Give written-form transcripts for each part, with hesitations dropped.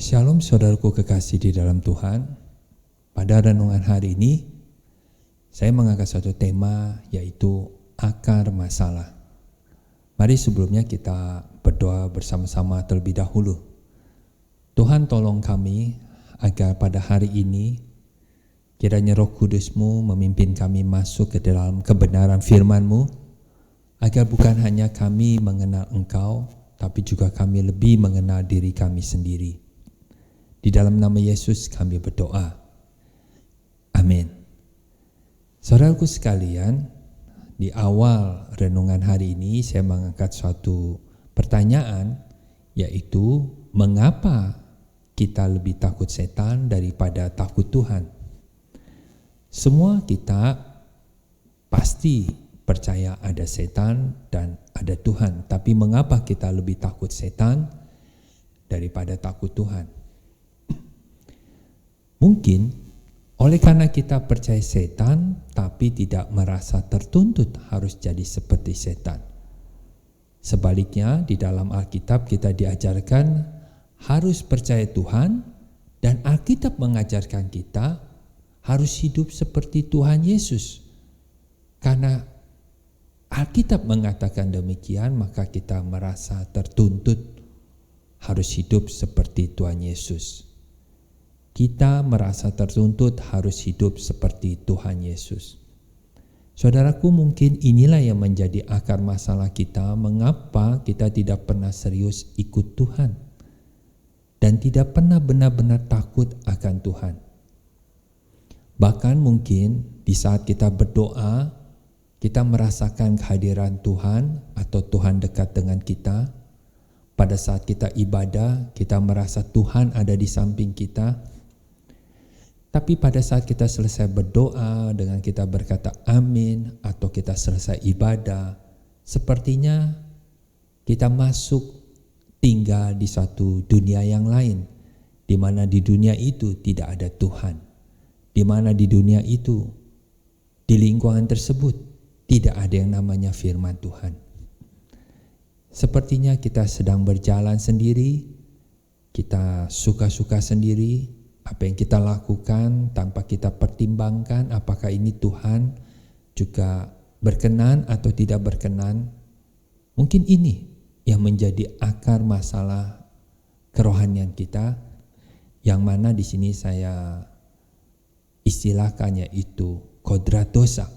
Shalom saudaraku kekasih di dalam Tuhan. Pada renungan hari ini, saya mengangkat satu tema yaitu akar masalah. Mari sebelumnya kita berdoa bersama-sama terlebih dahulu. Tuhan tolong kami agar pada hari ini kiranya Roh Kudus-Mu memimpin kami masuk ke dalam kebenaran firman-Mu, agar bukan hanya kami mengenal Engkau, tapi juga kami lebih mengenal diri kami sendiri. Di dalam nama Yesus kami berdoa. Amin. Saudaraku sekalian, di awal renungan hari ini saya mengangkat suatu pertanyaan, yaitu mengapa kita lebih takut setan daripada takut Tuhan? Semua kita pasti percaya ada setan dan ada Tuhan, tapi mengapa kita lebih takut setan daripada takut Tuhan? Mungkin oleh karena kita percaya setan tapi tidak merasa tertuntut harus jadi seperti setan. Sebaliknya di dalam Alkitab kita diajarkan harus percaya Tuhan, dan Alkitab mengajarkan kita harus hidup seperti Tuhan Yesus. Karena Alkitab mengatakan demikian, maka kita merasa tertuntut harus hidup seperti Tuhan Yesus. Kita merasa tertuntut harus hidup seperti Tuhan Yesus. Saudaraku, mungkin inilah yang menjadi akar masalah kita, mengapa kita tidak pernah serius ikut Tuhan dan tidak pernah benar-benar takut akan Tuhan. Bahkan mungkin di saat kita berdoa, kita merasakan kehadiran Tuhan atau Tuhan dekat dengan kita. Pada saat kita ibadah, kita merasa Tuhan ada di samping kita. Tapi pada saat kita selesai berdoa dengan kita berkata amin atau kita selesai ibadah, sepertinya kita masuk tinggal di satu dunia yang lain, di mana di dunia itu tidak ada Tuhan, di mana di dunia itu, di lingkungan tersebut tidak ada yang namanya firman Tuhan. Sepertinya kita sedang berjalan sendiri, kita suka-suka sendiri. Apa yang kita lakukan tanpa kita pertimbangkan apakah ini Tuhan juga berkenan atau tidak berkenan. Mungkin ini yang menjadi akar masalah kerohanian kita, yang mana di sini saya istilahkannya itu kodrat dosa.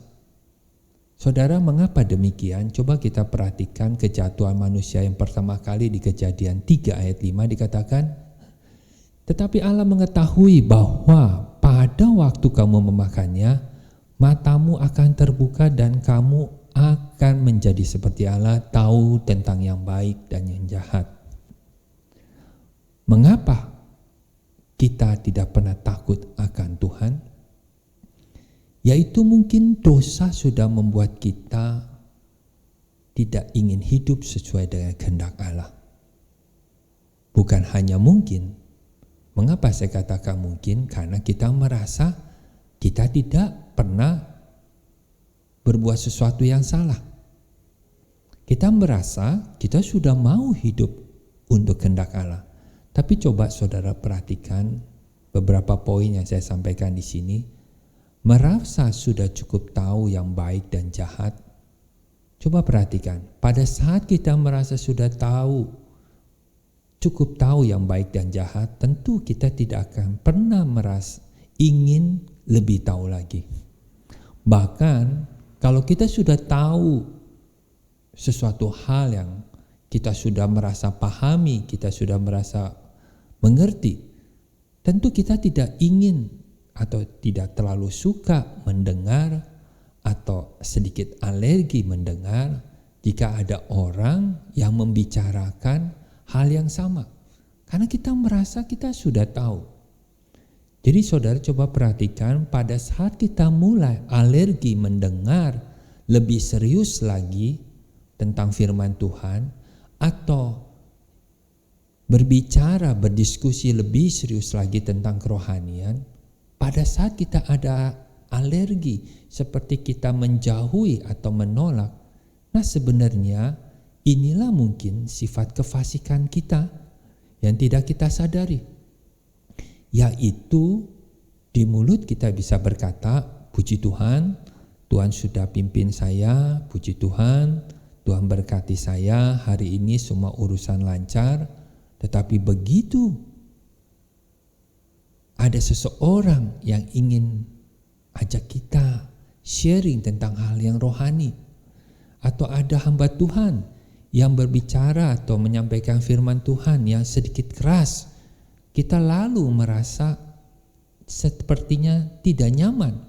Saudara, mengapa demikian? Coba kita perhatikan kejatuhan manusia yang pertama kali di Kejadian 3 ayat 5 dikatakan, tetapi Allah mengetahui bahwa pada waktu kamu memakannya, matamu akan terbuka dan kamu akan menjadi seperti Allah, tahu tentang yang baik dan yang jahat. Mengapa kita tidak pernah takut akan Tuhan? Yaitu mungkin dosa sudah membuat kita tidak ingin hidup sesuai dengan kehendak Allah. Bukan hanya mungkin. Mengapa saya katakan mungkin? Karena kita merasa kita tidak pernah berbuat sesuatu yang salah. Kita merasa kita sudah mau hidup untuk kehendak Allah. Tapi coba saudara perhatikan beberapa poin yang saya sampaikan di sini. Merasa sudah cukup tahu yang baik dan jahat. Coba perhatikan, pada saat kita merasa sudah tahu, cukup tahu yang baik dan jahat, tentu kita tidak akan pernah merasa ingin lebih tahu lagi. Bahkan kalau kita sudah tahu sesuatu hal yang kita sudah merasa pahami, kita sudah merasa mengerti, tentu kita tidak ingin atau tidak terlalu suka mendengar atau sedikit alergi mendengar jika ada orang yang membicarakan hal yang sama, karena kita merasa kita sudah tahu. Jadi saudara coba perhatikan, pada saat kita mulai alergi mendengar lebih serius lagi tentang firman Tuhan, atau berbicara, berdiskusi lebih serius lagi tentang kerohanian, pada saat kita ada alergi seperti kita menjauhi atau menolak, nah sebenarnya inilah mungkin sifat kefasikan kita yang tidak kita sadari. yaitu di mulut kita bisa berkata, puji Tuhan, Tuhan sudah pimpin saya, puji Tuhan, Tuhan berkati saya, hari ini semua urusan lancar. Tetapi begitu ada seseorang yang ingin ajak kita sharing tentang hal yang rohani, atau ada hamba Tuhan yang berbicara atau menyampaikan firman Tuhan yang sedikit keras, kita lalu merasa sepertinya tidak nyaman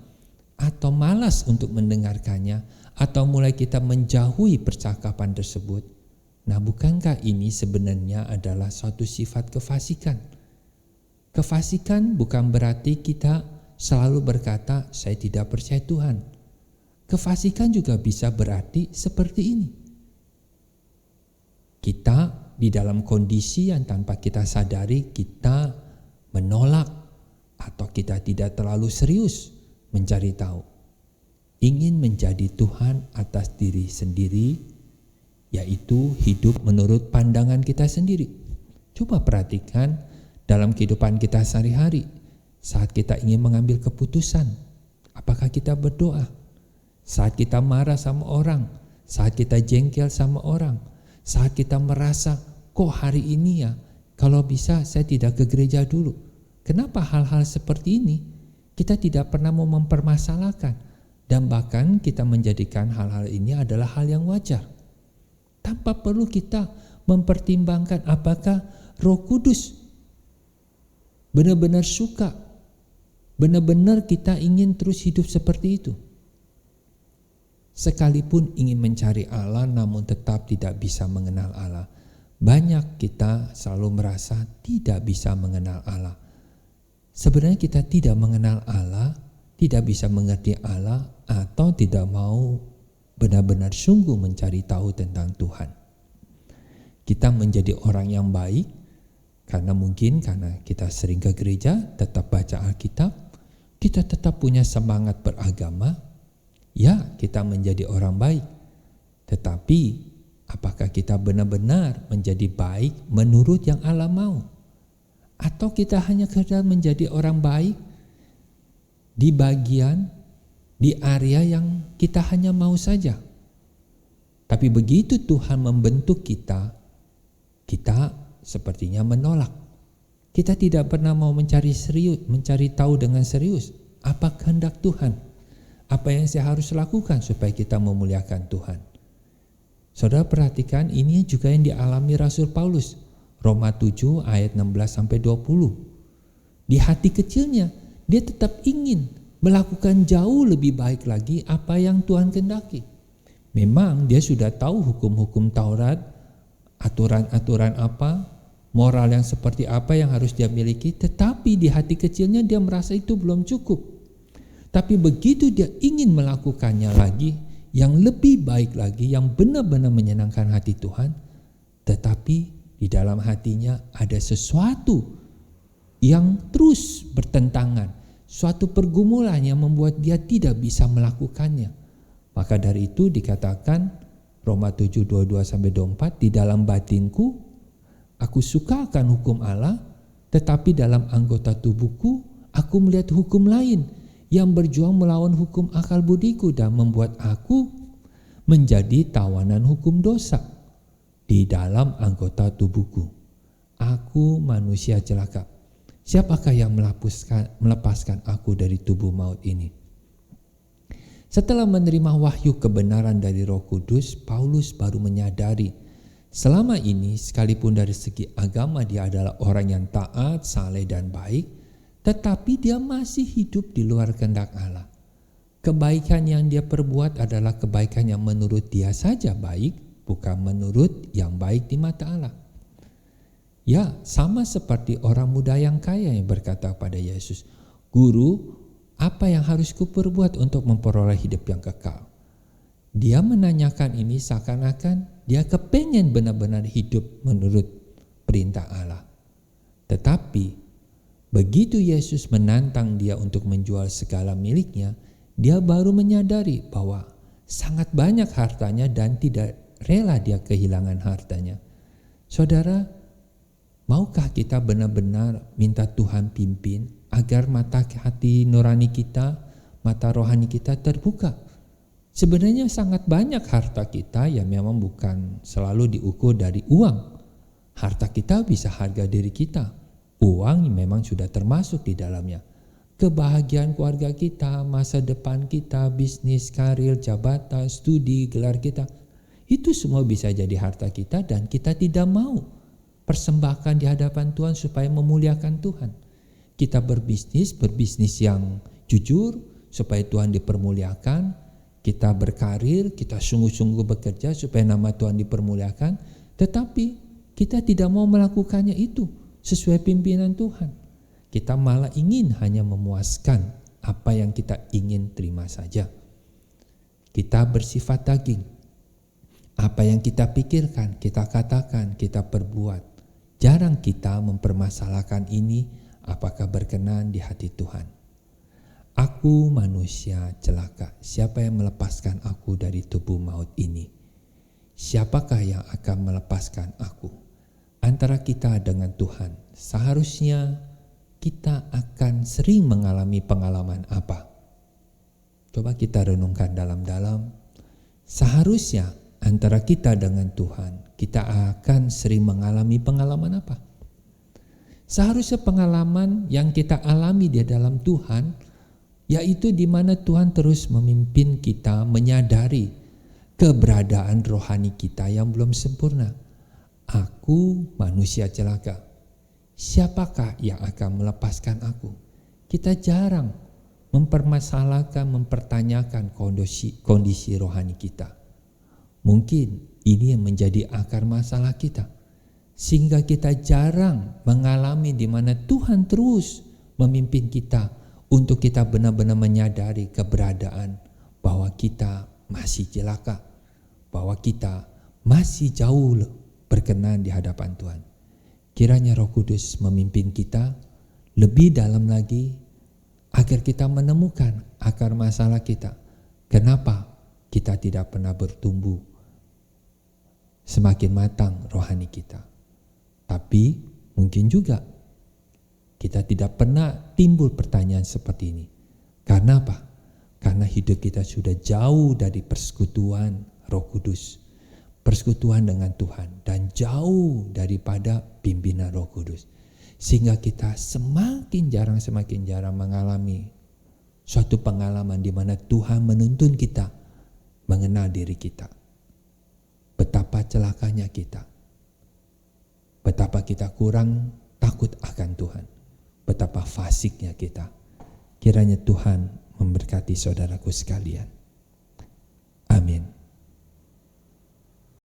atau malas untuk mendengarkannya, atau mulai kita menjauhi percakapan tersebut. Nah, bukankah ini sebenarnya adalah suatu sifat kefasikan? Kefasikan bukan berarti kita selalu berkata, saya tidak percaya Tuhan. Kefasikan juga bisa berarti seperti ini. Kita di dalam kondisi yang tanpa kita sadari kita menolak atau kita tidak terlalu serius mencari tahu. Ingin menjadi Tuhan atas diri sendiri, yaitu hidup menurut pandangan kita sendiri. Coba perhatikan dalam kehidupan kita sehari-hari, saat kita ingin mengambil keputusan, apakah kita berdoa? Saat kita marah sama orang, saat kita jengkel sama orang, saat kita merasa, kok hari ini ya, kalau bisa saya tidak ke gereja dulu. Kenapa hal-hal seperti ini kita tidak pernah mau mempermasalahkan, dan bahkan kita menjadikan hal-hal ini adalah hal yang wajar, tanpa perlu kita mempertimbangkan apakah Roh Kudus benar-benar suka, benar-benar kita ingin terus hidup seperti itu. Sekalipun ingin mencari Allah namun tetap tidak bisa mengenal Allah. Banyak kita selalu merasa tidak bisa mengenal Allah. Sebenarnya kita tidak mengenal Allah, tidak bisa mengerti Allah, atau tidak mau benar-benar sungguh mencari tahu tentang Tuhan. Kita menjadi orang yang baik karena kita sering ke gereja, tetap baca Alkitab, kita tetap punya semangat beragama. Ya, kita menjadi orang baik. Tetapi apakah kita benar-benar menjadi baik menurut yang Allah mau? Atau kita hanya sekedar menjadi orang baik di bagian, di area yang kita hanya mau saja? Tapi begitu Tuhan membentuk kita, kita sepertinya menolak. Kita tidak pernah mau mencari tahu dengan serius apa kehendak Tuhan. Apa yang saya harus lakukan supaya kita memuliakan Tuhan? Saudara perhatikan, ini juga yang dialami Rasul Paulus. Roma 7 ayat 16-20. Di hati kecilnya, dia tetap ingin melakukan jauh lebih baik lagi apa yang Tuhan kehendaki. Memang dia sudah tahu hukum-hukum Taurat, aturan-aturan apa, moral yang seperti apa yang harus dia miliki, tetapi di hati kecilnya dia merasa itu belum cukup. Tapi begitu dia ingin melakukannya lagi, yang lebih baik lagi, yang benar-benar menyenangkan hati Tuhan, tetapi di dalam hatinya ada sesuatu yang terus bertentangan, suatu pergumulan yang membuat dia tidak bisa melakukannya. Maka dari itu dikatakan Roma 7, 22-24, di dalam batinku aku suka akan hukum Allah, tetapi dalam anggota tubuhku aku melihat hukum lain yang berjuang melawan hukum akal budiku dan membuat aku menjadi tawanan hukum dosa di dalam anggota tubuhku. Aku manusia celaka. Siapakah yang melepaskan aku dari tubuh maut ini? Setelah menerima wahyu kebenaran dari Roh Kudus, Paulus baru menyadari selama ini sekalipun dari segi agama dia adalah orang yang taat, saleh dan baik, tetapi dia masih hidup di luar kehendak Allah. Kebaikan yang dia perbuat adalah kebaikan yang menurut dia saja baik, bukan menurut yang baik di mata Allah. Ya, sama seperti orang muda yang kaya yang berkata pada Yesus, "Guru, apa yang harus kuperbuat untuk memperoleh hidup yang kekal?" Dia menanyakan ini seakan-akan dia kepengen benar-benar hidup menurut perintah Allah. Tetapi begitu Yesus menantang dia untuk menjual segala miliknya, dia baru menyadari bahwa sangat banyak hartanya dan tidak rela dia kehilangan hartanya. Saudara, Maukah kita benar-benar minta Tuhan pimpin agar mata hati nurani kita, mata rohani kita terbuka? Sebenarnya sangat banyak harta kita yang memang bukan selalu diukur dari uang. Harta kita bisa harga diri kita. Uang memang sudah termasuk di dalamnya. Kebahagiaan keluarga kita, masa depan kita, bisnis, karir, jabatan, studi, gelar kita, itu semua bisa jadi harta kita dan kita tidak mau persembahkan di hadapan Tuhan supaya memuliakan Tuhan. Kita berbisnis yang jujur supaya Tuhan dipermuliakan. Kita berkarir, kita sungguh-sungguh bekerja supaya nama Tuhan dipermuliakan. Tetapi kita tidak mau melakukannya itu sesuai pimpinan Tuhan. Kita malah ingin hanya memuaskan apa yang kita ingin terima saja. Kita bersifat daging. Apa yang kita pikirkan, kita katakan, kita perbuat. Jarang kita mempermasalahkan ini apakah berkenan di hati Tuhan. Aku manusia celaka, siapa yang melepaskan aku dari tubuh maut ini? Siapakah yang akan melepaskan aku? Antara kita dengan Tuhan, seharusnya kita akan sering mengalami pengalaman apa? Coba kita renungkan dalam-dalam. Seharusnya antara kita dengan Tuhan, kita akan sering mengalami pengalaman apa? Seharusnya pengalaman yang kita alami di dalam Tuhan, yaitu di mana Tuhan terus memimpin kita menyadari keberadaan rohani kita yang belum sempurna. Aku manusia celaka. Siapakah yang akan melepaskan aku? Kita jarang mempermasalahkan, mempertanyakan kondisi rohani kita. Mungkin ini yang menjadi akar masalah kita, sehingga kita jarang mengalami di mana Tuhan terus memimpin kita untuk kita benar-benar menyadari keberadaan bahwa kita masih celaka, bahwa kita masih jauh berkenan di hadapan Tuhan. Kiranya Roh Kudus memimpin kita lebih dalam lagi agar kita menemukan akar masalah kita. Kenapa kita tidak pernah bertumbuh semakin matang rohani kita? Tapi mungkin juga kita tidak pernah timbul pertanyaan seperti ini. Karena apa? Karena hidup kita sudah jauh dari persekutuan Roh Kudus, persekutuan dengan Tuhan, dan jauh daripada pimpinan Roh Kudus. Sehingga kita semakin jarang mengalami suatu pengalaman di mana Tuhan menuntun kita mengenal diri kita. Betapa celakanya kita. Betapa kita kurang takut akan Tuhan. Betapa fasiknya kita. Kiranya Tuhan memberkati saudaraku sekalian.